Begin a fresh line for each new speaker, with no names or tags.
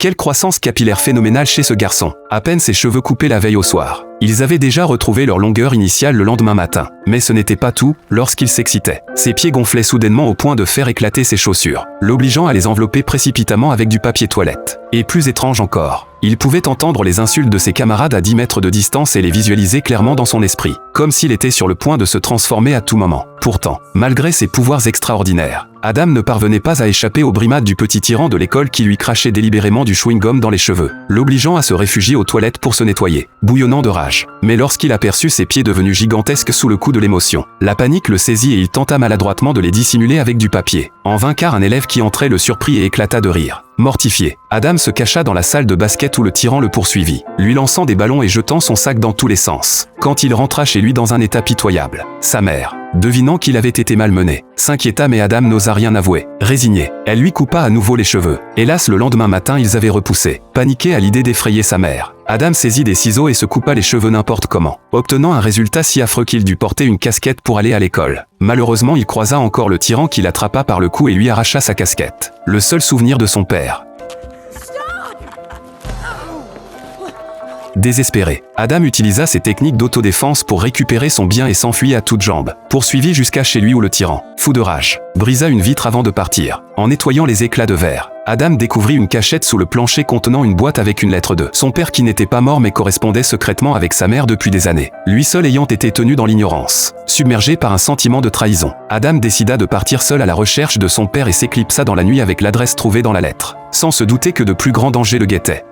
Quelle croissance capillaire phénoménale chez ce garçon. À peine ses cheveux coupés la veille au soir. Ils avaient déjà retrouvé leur longueur initiale le lendemain matin. Mais ce n'était pas tout, lorsqu'il s'excitait. Ses pieds gonflaient soudainement au point de faire éclater ses chaussures, l'obligeant à les envelopper précipitamment avec du papier toilette. Et plus étrange encore, il pouvait entendre les insultes de ses camarades à 10 mètres de distance et les visualiser clairement dans son esprit, comme s'il était sur le point de se transformer à tout moment. Pourtant, malgré ses pouvoirs extraordinaires, Adam ne parvenait pas à échapper aux brimades du petit tyran de l'école qui lui crachait délibérément du chewing-gum dans les cheveux, l'obligeant à se réfugier aux toilettes pour se nettoyer, bouillonnant de rage. Mais lorsqu'il aperçut ses pieds devenus gigantesques sous le coup de l'émotion, la panique le saisit et il tenta maladroitement de les dissimuler avec du papier. En vain, car un élève qui entrait le surprit et éclata de rire. Mortifié, Adam se cacha dans la salle de basket où le tyran le poursuivit, lui lançant des ballons et jetant son sac dans tous les sens. Quand il rentra chez lui dans un état pitoyable, sa mère, devinant qu'il avait été malmené, s'inquiéta mais Adam n'osa rien avouer. Résigné, elle lui coupa à nouveau les cheveux. Hélas, le lendemain matin ils avaient repoussé. Paniqué à l'idée d'effrayer sa mère, Adam saisit des ciseaux et se coupa les cheveux n'importe comment, obtenant un résultat si affreux qu'il dut porter une casquette pour aller à l'école. Malheureusement, il croisa encore le tyran qui l'attrapa par le cou et lui arracha sa casquette. Le seul souvenir de son père. Désespéré, Adam utilisa ses techniques d'autodéfense pour récupérer son bien et s'enfuit à toutes jambes, poursuivi jusqu'à chez lui où le tyran, fou de rage, brisa une vitre avant de partir. En nettoyant les éclats de verre, Adam découvrit une cachette sous le plancher contenant une boîte avec une lettre de son père qui n'était pas mort mais correspondait secrètement avec sa mère depuis des années, lui seul ayant été tenu dans l'ignorance. Submergé par un sentiment de trahison, Adam décida de partir seul à la recherche de son père et s'éclipsa dans la nuit avec l'adresse trouvée dans la lettre, sans se douter que de plus grands dangers le guettaient.